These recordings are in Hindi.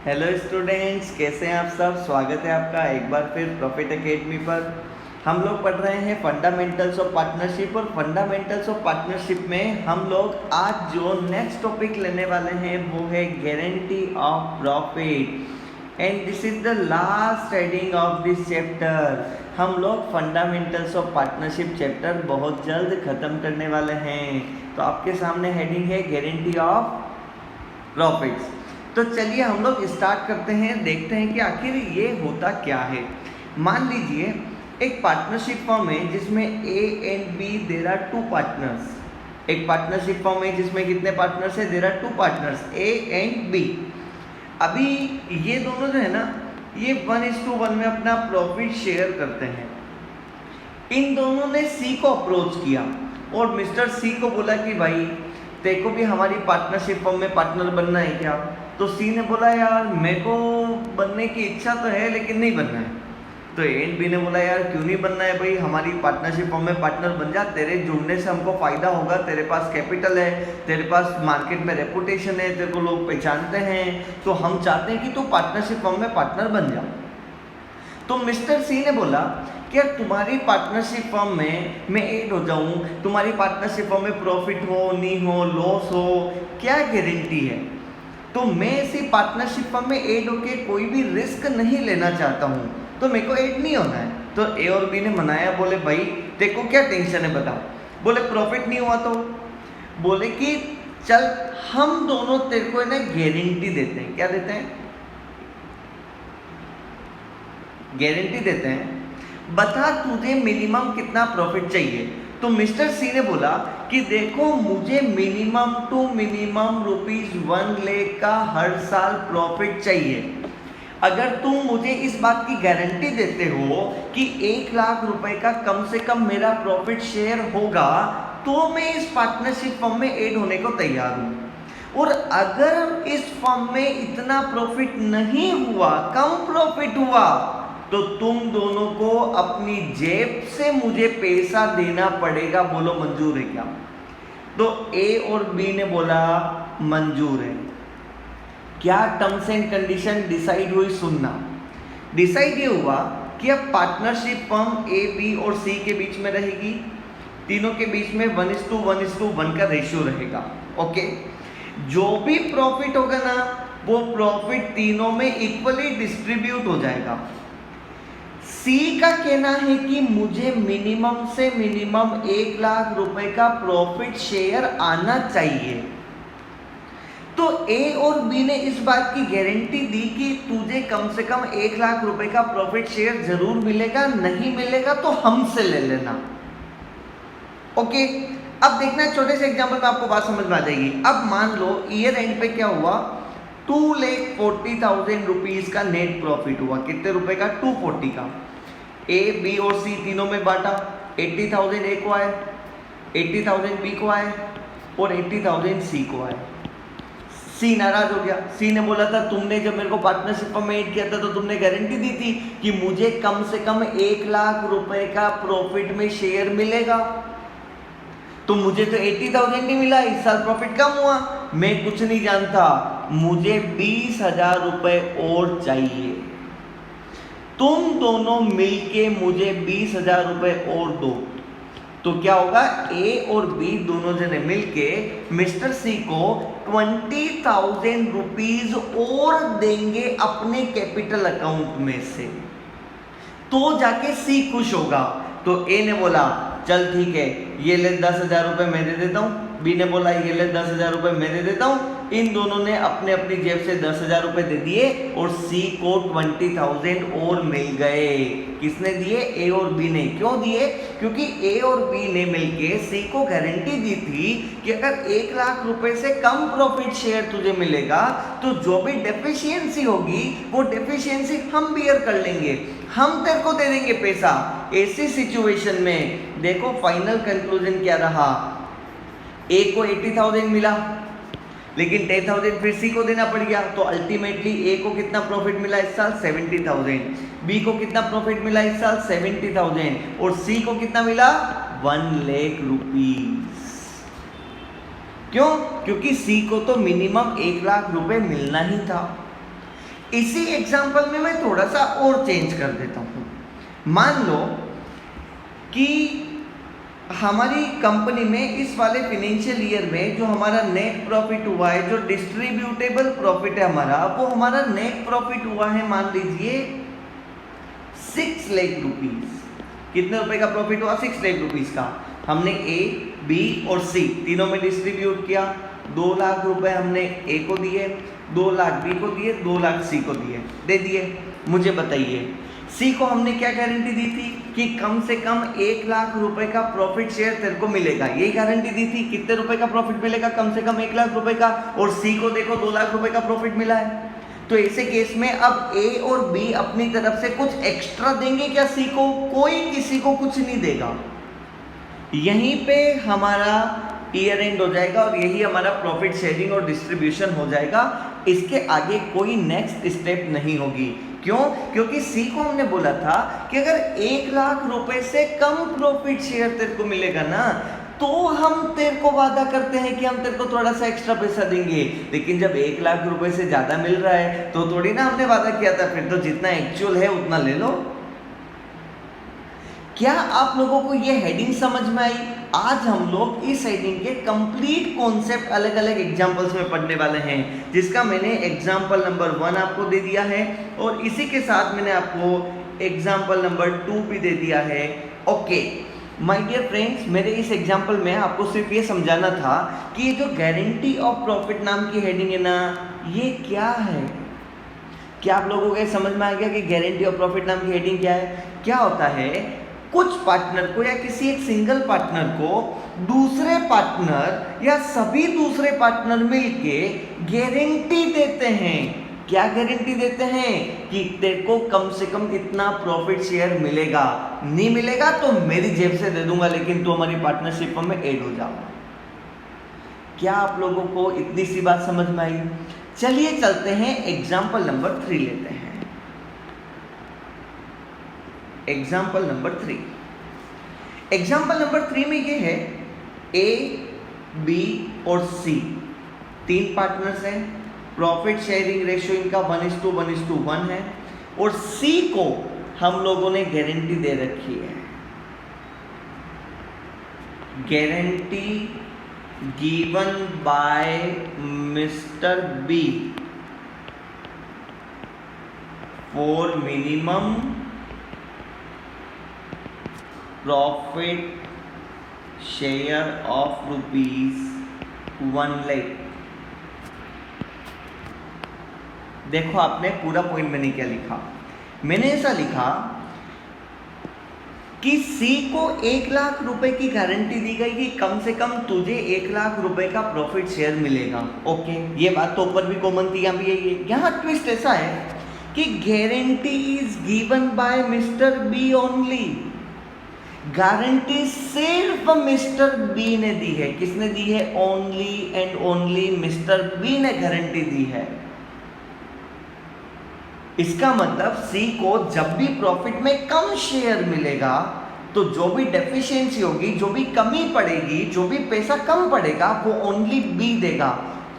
हेलो स्टूडेंट्स, कैसे हैं आप सब। स्वागत है आपका एक बार फिर प्रॉफिट एकेडमी पर। हम लोग पढ़ रहे हैं फंडामेंटल्स ऑफ पार्टनरशिप, और फंडामेंटल्स ऑफ पार्टनरशिप में हम लोग आज जो नेक्स्ट टॉपिक लेने वाले हैं वो है guarantee of profit, and this is the last heading of this chapter. हम लोग फंडामेंटल्स ऑफ पार्टनरशिप चैप्टर बहुत जल्द ख़त्म करने वाले हैं। तो आपके सामने हेडिंग है गारंटी ऑफ प्रॉफिट्स। तो चलिए हम लोग स्टार्ट करते हैं, देखते हैं कि आखिर ये होता क्या है। मान लीजिए एक पार्टनरशिप फर्म है जिसमें A and B there are two partners. एक पार्टनरशिप फर्म है जिसमें कितने पार्टनर्स है? There are two partners, A and B. अभी ये दोनों जो है ना, ये 1:1 में अपना प्रॉफिट शेयर करते हैं। इन दोनों ने सी को अप्रोच किया और मिस्टर सी को बोला कि भाई तेको भी हमारी पार्टनरशिप फर्म में पार्टनर बनना है क्या? तो सी ने बोला यार मेरे को बनने की इच्छा तो है लेकिन नहीं बनना है। तो ए एंड बी ने बोला यार क्यों नहीं बनना है भाई, हमारी पार्टनरशिप फर्म में पार्टनर बन जा, तेरे जुड़ने से हमको फ़ायदा होगा, तेरे पास कैपिटल है, तेरे पास मार्केट में रेपुटेशन है, तेरे को लोग पहचानते हैं, तो हम चाहते हैं कि तू पार्टनरशिप फर्म में पार्टनर बन जा। तो मिस्टर सी ने बोला कि यार तुम्हारी पार्टनरशिप फर्म में मैं ऐड हो जाऊं, तुम्हारी पार्टनरशिप फर्म में प्रॉफिट हो नहीं हो, लॉस हो, क्या गारंटी है? तो मैं इसी पार्टनरशिप फर्म में ऐड होके कोई भी रिस्क नहीं लेना चाहता हूँ, तो मेरे को ऐड नहीं होना है। तो ए और बी ने मनाया, बोले भाई तेरे को क्या टेंशन है बता। बोले प्रॉफिट नहीं हुआ तो बोले कि चल हम दोनों तेरे को ना गारंटी देते हैं। क्या देते हैं? गारंटी देते हैं, बता तुझे मिनिमम कितना प्रॉफिट चाहिए। तो मिस्टर सी ने बोला कि देखो मुझे मिनिमम टू मिनिमम ₹1 लाख का हर साल प्रॉफिट चाहिए। अगर तुम मुझे इस बात की गारंटी देते हो कि 1 लाख रुपए का कम से कम मेरा प्रॉफिट शेयर होगा, तो मैं इस पार्टनरशिप फर्म में ऐड होने को तैयार हूं। और अगर इस फर्म में इतना प्रॉफिट नहीं हुआ, कम प्रॉफिट हुआ, तो तुम दोनों को अपनी जेब से मुझे पैसा देना पड़ेगा। बोलो मंजूर है क्या? तो ए और बी ने बोला मंजूर है। क्या टर्म्स एंड कंडीशन डिसाइड हुई? सुनना। डिसाइड ये हुआ कि अब पार्टनरशिप फर्म ए बी और सी के बीच में रहेगी, तीनों के बीच में 1:1 का रेशियो रहेगा। ओके, जो भी प्रॉफिट होगा ना वो प्रॉफिट तीनों में इक्वली डिस्ट्रीब्यूट हो जाएगा। सी का कहना है कि मुझे मिनिमम से मिनिमम 1 लाख रुपए का प्रॉफिट शेयर आना चाहिए। तो ए और बी ने इस बात की गारंटी दी कि तुझे कम से कम 1 लाख रुपए का प्रॉफिट शेयर जरूर मिलेगा, नहीं मिलेगा तो हमसे ले लेना। ओके, अब देखना छोटे से एग्जांपल में आपको बात समझ में आ जाएगी। अब मान लो ईयर एंड पे क्या हुआ, 2,40,000 रुपीज का नेट प्रॉफिट हुआ। कितने रुपए का? 240 का। ए बी और सी तीनों में बांटा, 80,000 ए को आए, 80,000 बी को आए और 80,000 सी को आए। सी नाराज हो गया। सी ने बोला था तुमने जब मेरे को पार्टनरशिप में ऐड किया था तो तुमने गारंटी दी थी कि मुझे कम से कम 1 लाख रुपए का प्रॉफिट में शेयर मिलेगा, तो मुझे तो 80,000 नहीं मिला, इस साल प्रॉफिट कम हुआ। मैं कुछ नहीं जानता, मुझे 20,000 रुपए और चाहिए। तुम दोनों मिलके मुझे 20,000 रुपए और दो। तो क्या होगा, ए और बी दोनों जने मिलके मिस्टर सी को 20,000 रुपीज और देंगे अपने कैपिटल अकाउंट में से, तो जाके सी खुश होगा। तो ए ने बोला चल ठीक है, ये ले 10,000 रुपए मैं दे देता हूँ। बी ने बोला ये ले 10,000 रुपए मैं दे देता हूँ। इन दोनों ने अपने अपनी जेब से 10,000 रुपए दे दिए और सी को 20,000 और मिल गए। किसने दिए? ए और बी ने। क्यों दिए? क्योंकि ए और बी ने मिलके सी को गारंटी दी थी कि अगर 1 लाख रुपए से कम प्रॉफिट शेयर तुझे मिलेगा तो जो भी डेफिशिएंसी होगी वो डेफिशिएंसी हम बियर कर लेंगे, हम तेरे को दे देंगे पैसा। ऐसी सिचुएशन में देखो फाइनल कंक्लूजन क्या रहा, ए को 80,000 मिला लेकिन 10,000 फिर सी को देना पड़ गया। तो अल्टीमेटली ए को कितना प्रॉफिट मिला इस साल? 70,000। बी को कितना प्रॉफिट मिला इस साल? 70,000। और सी को कितना मिला? 1 लाख रुपीज। क्यों? क्योंकि सी को तो मिनिमम 1 लाख रुपए मिलना ही था। इसी एग्जाम्पल में मैं थोड़ा सा और चेंज कर देता हूँ। मान लो कि हमारी कंपनी में इस वाले फाइनेंशियल ईयर में जो हमारा नेट प्रॉफिट हुआ है, जो डिस्ट्रीब्यूटेबल प्रॉफिट है हमारा, वो हमारा नेट प्रॉफिट हुआ है मान लीजिए 6 लाख रुपीस। कितने रुपए का प्रॉफिट हुआ? 6 लाख रुपीस का। हमने ए, बी और सी तीनों में डिस्ट्रीब्यूट किया। 2 लाख रुपए हमने ए को दिए, 2 लाख बी को दिए, 2 लाख सी को दे दिए। मुझे बताइए सी को हमने क्या गारंटी दी थी कि कम से कम 1 लाख रुपए का प्रॉफिट शेयर तेरे को मिलेगा। यही गारंटी दी थी। कितने रुपए का प्रॉफिट मिलेगा? कम से कम 1 लाख रुपए का। और सी को देखो 2 लाख रुपए का प्रॉफिट मिला है। तो ऐसे केस में अब ए और बी अपनी तरफ से कुछ एक्स्ट्रा देंगे क्या सी को? कोई किसी को कुछ नहीं देगा। यहीं पे हमारा ईयर एंड हो जाएगा और यही हमारा प्रॉफिट शेयरिंग और डिस्ट्रीब्यूशन हो जाएगा। इसके आगे कोई नेक्स्ट स्टेप नहीं होगी। क्यों? क्योंकि सी को हमने बोला था कि अगर 1 लाख रुपए से कम प्रॉफिट शेयर तेरे को मिलेगा ना, तो हम तेरे को वादा करते हैं कि हम तेरे को थोड़ा सा एक्स्ट्रा पैसा देंगे। लेकिन जब 1 लाख रुपए से ज्यादा मिल रहा है तो थोड़ी ना हमने वादा किया था, फिर तो जितना एक्चुअल है उतना ले लो। क्या आप लोगों को ये हेडिंग समझ में आई? आज हम लोग इस हेडिंग के कंप्लीट कॉन्सेप्ट अलग अलग एग्जांपल्स में पढ़ने वाले हैं, जिसका मैंने एग्जांपल नंबर 1 आपको दे दिया है और इसी के साथ मैंने आपको एग्जांपल नंबर 2 भी दे दिया है। ओके माय डियर फ्रेंड्स, मेरे इस एग्जांपल में आपको सिर्फ ये समझाना था कि ये जो गारंटी ऑफ प्रॉफिट नाम की हेडिंग है ना, ये क्या है। क्या आप लोगों को समझ में आ गया कि गारंटी ऑफ प्रॉफिट नाम की हेडिंग क्या है? क्या होता है, कुछ पार्टनर को या किसी एक सिंगल पार्टनर को दूसरे पार्टनर या सभी दूसरे पार्टनर मिलके गारंटी देते हैं। क्या गारंटी देते हैं? कि तेरे को कम से कम इतना प्रॉफिट शेयर मिलेगा। नहीं मिलेगा तो मेरी जेब से दे दूंगा, लेकिन तू हमारी पार्टनरशिप में ऐड हो जाओ। क्या आप लोगों को इतनी सी बात समझ में आई? चलिए चलते हैं एग्जाम्पल नंबर 3 लेते हैं। एग्जाम्पल नंबर 3, एग्जाम्पल नंबर 3 में ये है ए, बी और सी 3 पार्टनर्स हैं। प्रॉफिट शेयरिंग रेशियो इनका 1:1:1 है और सी को हम लोगों ने गारंटी दे रखी है। Guarantee given by mister B for minimum profit share of ₹1 lakh. देखो आपने पूरा पॉइंट मैंने क्या लिखा, मैंने ऐसा लिखा कि सी को 1 लाख रुपए की गारंटी दी गई कि कम से कम तुझे 1 लाख रुपए का प्रॉफिट शेयर मिलेगा। ओके, ये बात तो ऊपर भी कॉमन थी, यहाँ भी यही है। यहाँ ट्विस्ट ऐसा है कि guarantee is given by mister B only. Guarantee सिर्फ मिस्टर बी ने दी है। किसने दी है? Only and only mister B ने गारंटी दी है। इसका मतलब सी को जब भी प्रॉफिट में कम शेयर मिलेगा तो जो भी डेफिशिएंसी होगी, जो भी कमी पड़ेगी, जो भी पैसा कम पड़ेगा, वो ओनली बी देगा।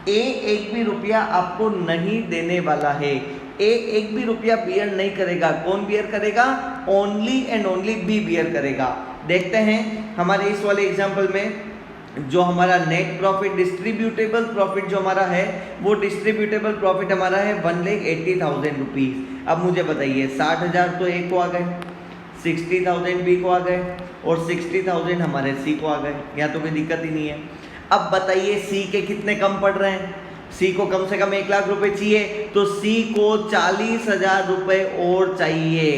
ए 1 भी रुपया आपको नहीं देने वाला है। ए 1 भी रुपया बियर नहीं करेगा। कौन बियर करेगा? Only and only B bear करेगा। देखते हैं हमारे इस वाले एग्जांपल में जो हमारा नेट प्रॉफिट डिस्ट्रीब्यूटेबल प्रॉफिट जो हमारा है, वो डिस्ट्रीब्यूटेबल प्रॉफिट हमारा है 1,80,000 रुपीज़। अब मुझे बताइए 60,000 तो ए को आ गए, 60,000 बी को आ गए और 60,000 हमारे सी को आ गए। यहाँ तो कोई दिक्कत ही नहीं है। अब बताइए सी के कितने कम पड़ रहे हैं? सी को कम से कम 1 लाख रुपए चाहिए, तो सी को 40,000 रुपए और चाहिए।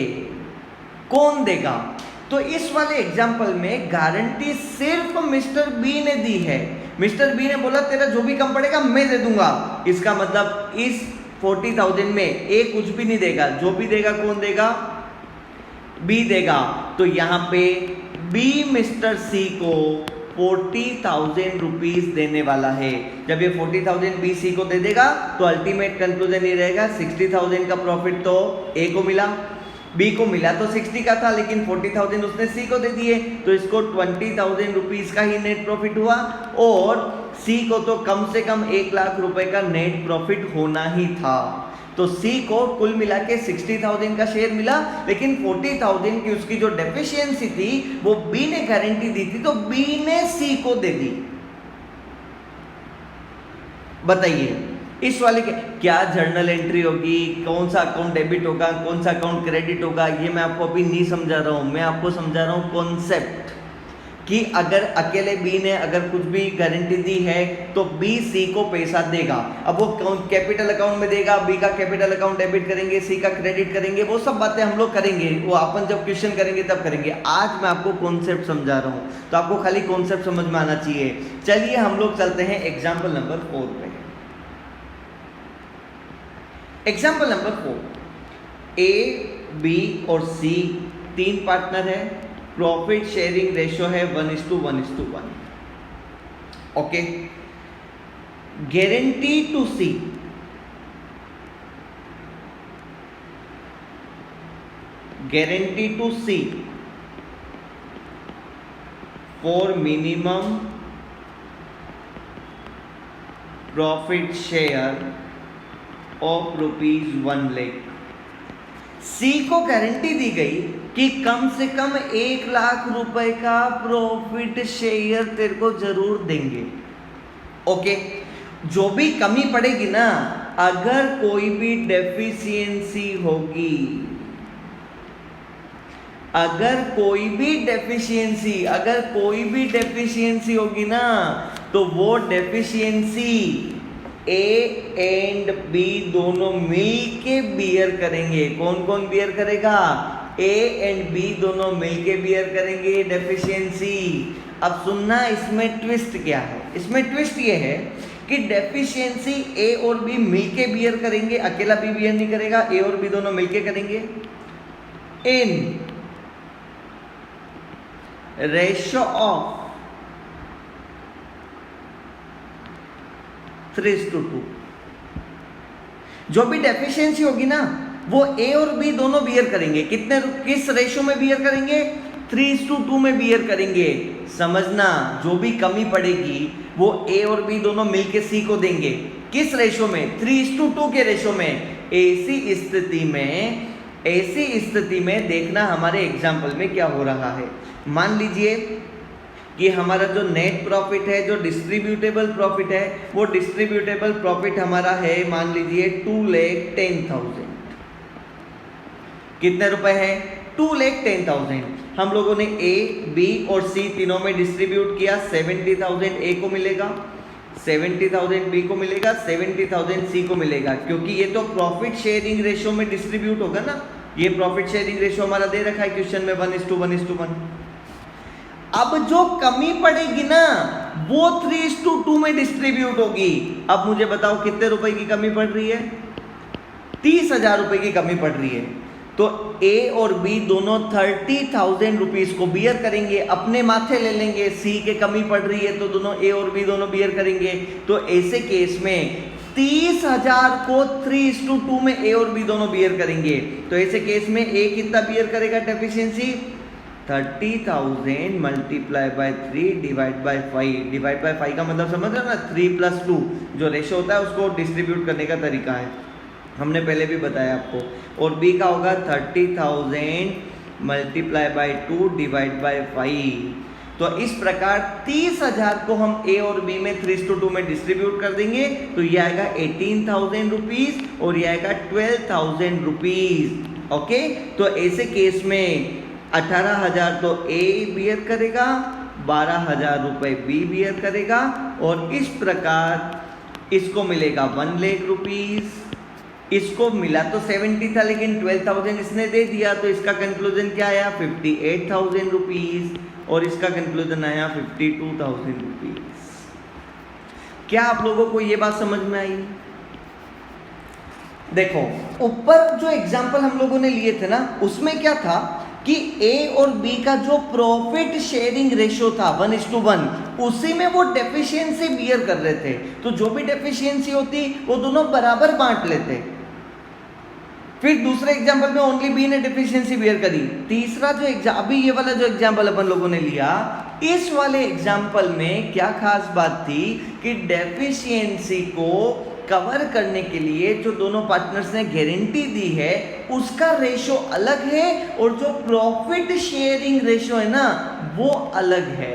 कौन देगा? तो इस वाले एग्जाम्पल में गारंटी सिर्फ मिस्टर बी ने दी है। मिस्टर बी ने बोला तेरा जो भी कम पड़ेगा मैं दे दूंगा। इसका मतलब इस 40,000 में ए कुछ भी नहीं देगा, जो भी देगा कौन देगा? बी देगा। तो यहाँ पे बी मिस्टर सी को 40,000 रुपीज देने वाला है। जब ये 40,000 बी सी को दे देगा तो अल्टीमेट कंक्लूजन ये रहेगा 60,000 का प्रॉफिट तो ए को मिला, बी को मिला तो 60 का था, लेकिन 40,000 उसने सी को दे दिए, तो इसको 20,000 रुपीज का ही नेट प्रॉफिट हुआ और सी को तो कम से कम 1 लाख रुपए का नेट प्रॉफिट होना ही था। तो सी को कुल मिला के 60,000 का शेयर मिला, लेकिन 40,000 की उसकी जो डेफिशिएंसी थी वो बी ने गारंटी दी थी, तो बी ने सी को दे दी। बताइए इस वाले के क्या जर्नल एंट्री होगी, कौन सा अकाउंट डेबिट होगा, कौन सा अकाउंट क्रेडिट होगा, ये मैं आपको अभी नहीं समझा रहा हूं, मैं आपको समझा रहा हूं कॉन्सेप्ट कि अगर अकेले बी ने अगर कुछ भी गारंटी दी है तो बी सी को पैसा देगा। अब वो कैपिटल अकाउंट में देगा, बी का कैपिटल अकाउंट डेबिट करेंगे, सी का क्रेडिट करेंगे, वो सब बातें हम लोग करेंगे, वो अपन जब क्वेश्चन करेंगे तब करेंगे। आज मैं आपको कॉन्सेप्ट समझा रहा हूं, तो आपको खाली कॉन्सेप्ट समझ में आना चाहिए। चलिए हम लोग चलते हैं एग्जाम्पल नंबर 4 पे। एग्जाम्पल नंबर 4, ए बी और सी 3 पार्टनर है, प्रॉफिट शेयरिंग रेशियो है 1:1:1। Okay, guarantee to C, guarantee to C for minimum profit share of ₹1 lakh. C को गारंटी दी गई कि कम से कम 1 लाख रुपए का प्रॉफिट शेयर तेरे को जरूर देंगे। ओके, जो भी कमी पड़ेगी ना, अगर कोई भी डेफिशिएंसी होगी, अगर कोई भी डेफिशिएंसी होगी ना, तो वो डेफिशिएंसी ए एंड बी दोनों मिल के बियर करेंगे। कौन कौन बियर करेगा? ए एंड बी दोनों मिल के बियर करेंगे डेफिशिएंसी। अब सुनना, इसमें ट्विस्ट क्या है? इसमें ट्विस्ट ये है कि डेफिशिएंसी ए और बी मिल के बियर करेंगे, अकेला बी बियर नहीं करेगा, ए और बी दोनों मिल के करेंगे। In ratio of 3:2। जो भी डेफिशिएंसी होगी ना, वो ए और बी दोनों बियर करेंगे। किस रेशियो में बियर करेंगे? 3:2 में बियर करेंगे। समझना, जो भी कमी पड़ेगी वो ए और बी दोनों मिलके सी को देंगे। किस रेशियो में? 3:2 के रेशियो में। ऐसी स्थिति में देखना हमारे एग्जाम्पल में क्या हो रहा है। मान लीजिए कि हमारा जो नेट प्रॉफिट है, जो डिस्ट्रीब्यूटेबल प्रॉफिट है, वो डिस्ट्रीब्यूटेबल प्रॉफिट हमारा है, मान लीजिए 2,10,000। कितने रुपए है? 2,10,000। हम लोगों ने ए, बी और सी तीनों में डिस्ट्रीब्यूट किया। 70,000 ए को मिलेगा, 70,000 बी को मिलेगा, 70,000 सी को मिलेगा, क्योंकि ये तो प्रॉफिट शेयरिंग रेशियो में डिस्ट्रीब्यूट होगा ना। ये प्रॉफिट शेयरिंग रेशियो हमारा दे रखा है क्वेश्चन में 1:1:1। अब जो कमी पड़ेगी ना, वो 3:2 में डिस्ट्रीब्यूट होगी। अब मुझे बताओ कितने रुपए की कमी पड़ रही है? 30,000 रुपए की कमी पड़ रही है। तो ए और बी दोनों 30,000 रुपीज को बियर करेंगे, अपने माथे ले लेंगे। सी के कमी पड़ रही है तो दोनों ए और बी दोनों बियर करेंगे। तो ऐसे केस में 30,000 को 3:2 में ए और बी दोनों बियर करेंगे। तो ऐसे केस में ए कितना बियर करेगा deficiency? 30,000 multiply by 3 divide by 5। Divide by 5 का मतलब समझ रहे हो ना, 3 + 2 जो रेशियो होता है उसको डिस्ट्रीब्यूट करने का तरीका है, हमने पहले भी बताया आपको। और बी का होगा 30,000 मल्टीप्लाई बाय 2 डिवाइड बाय 5। तो इस प्रकार 30,000 को हम ए और बी में 3:2 में डिस्ट्रीब्यूट कर देंगे, तो ये आएगा 18,000 रुपीज और ये आएगा 12,000 रुपीज। ओके, तो ऐसे केस में 18,000 तो ए बियर करेगा, 12,000 रुपए बी बियर करेगा, और इस प्रकार इसको मिलेगा 1 लाख रुपीज। इसको मिला तो 70 था, लेकिन 12,000 इसने दे दिया, तो इसका कंक्लूजन क्या आया? 58,000 रुपीज, और इसका कंक्लूजन आया 52,000 रुपीज। क्या आप लोगों को ये बात समझ में आई? देखो, ऊपर जो एग्जाम्पल हम लोगों ने लिए थे ना, उसमें क्या था कि ए और बी का जो प्रॉफिट शेयरिंग रेशियो था 1:1, उसी में वो डेफिशिएंसी बियर कर रहे थे। तो जो भी डेफिशिएंसी होती वो दोनों बराबर बांट लेते। फिर दूसरे एग्जाम्पल में ओनली बी ने डेफिशिएंसी बियर करी। तीसरा जो अभी ये वाला जो एग्जाम्पल अपन लोगों ने लिया, इस वाले एग्जाम्पल में क्या खास बात थी कि डेफिशिएंसी को कवर करने के लिए जो दोनों पार्टनर्स ने गारंटी दी है उसका रेशो अलग है और जो प्रॉफिट शेयरिंग रेशो है ना वो अलग है।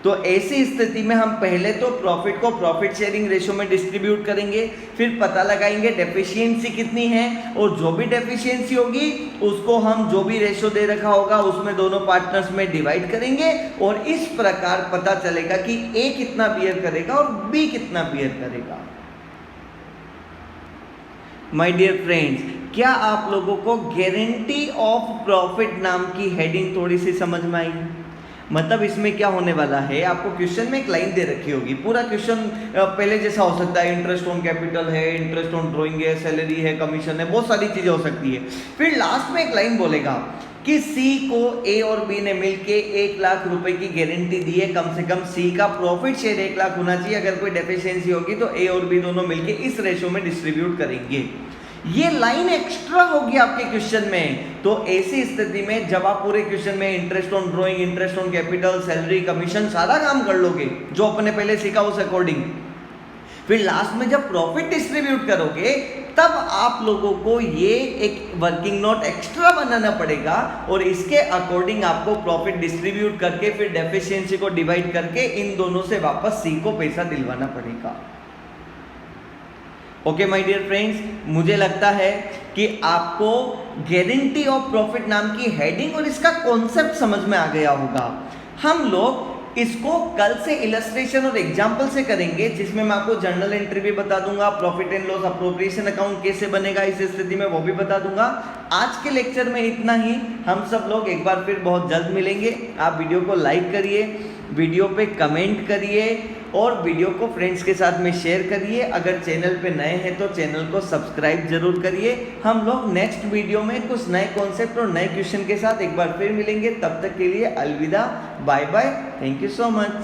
तो ऐसी स्थिति में हम पहले तो प्रॉफिट को प्रॉफिट शेयरिंग रेशो में डिस्ट्रीब्यूट करेंगे, फिर पता लगाएंगे डेफिशिएंसी कितनी है और जो भी डेफिशिएंसी होगी उसको हम जो भी रेशो दे रखा होगा उसमें दोनों पार्टनर्स में डिवाइड करेंगे और इस प्रकार पता चलेगा कि ए कितना बियर करेगा और बी कितना बियर करेगा। माय डियर फ्रेंड्स, क्या आप लोगों को गारंटी ऑफ प्रॉफिट नाम की हेडिंग थोड़ी सी समझ में आई? मतलब इसमें क्या होने वाला है, आपको क्वेश्चन में एक लाइन दे रखी होगी, पूरा क्वेश्चन पहले जैसा हो सकता है, इंटरेस्ट ऑन कैपिटल है, इंटरेस्ट ऑन ड्रॉइंग है, सैलरी है, कमीशन है, बहुत सारी चीजें हो सकती है। फिर लास्ट में एक लाइन बोलेगा कि सी को ए और बी ने मिलके 1 लाख रुपए की गारंटी दी है, कम से कम सी का प्रॉफिट शेयर 1 लाख होना चाहिए, अगर कोई डेफिशिएंसी होगी तो ए और बी दोनों मिलके इस रेशो में डिस्ट्रीब्यूट करेंगे। ये लाइन एक्स्ट्रा होगी आपके क्वेश्चन में। तो ऐसी स्थिति में जब आप पूरे क्वेश्चन में interest on drawing, interest on capital, salary, commission सारा काम कर लोगे जो अपने पहले सीखा उस अकॉर्डिंग, फिर लास्ट में जब प्रॉफिट डिस्ट्रीब्यूट करोगे तब आप लोगों को ये एक वर्किंग नोट एक्स्ट्रा बनाना पड़ेगा और इसके अकॉर्डिंग आपको प्रॉफिट डिस्ट्रीब्यूट करके फिर डेफिशिएंसी को डिवाइड करके इन दोनों से वापस सी को पैसा दिलवाना पड़ेगा। ओके माय डियर फ्रेंड्स, मुझे लगता है कि आपको गारंटी ऑफ प्रॉफिट नाम की हेडिंग और इसका कॉन्सेप्ट समझ में आ गया होगा। हम लोग इसको कल से इलस्ट्रेशन और एग्जाम्पल से करेंगे, जिसमें मैं आपको जर्नल एंट्री भी बता दूंगा, profit and loss appropriation account कैसे बनेगा इस स्थिति में वो भी बता दूंगा। आज के लेक्चर में इतना ही। हम सब लोग एक बार फिर बहुत जल्द मिलेंगे। आप वीडियो को लाइक करिए, वीडियो पे कमेंट करिए और वीडियो को फ्रेंड्स के साथ में शेयर करिए। अगर चैनल पे नए हैं तो चैनल को सब्सक्राइब जरूर करिए। हम लोग नेक्स्ट वीडियो में कुछ नए कॉन्सेप्ट और नए क्वेश्चन के साथ एक बार फिर मिलेंगे। तब तक के लिए अलविदा, bye bye, thank you so much.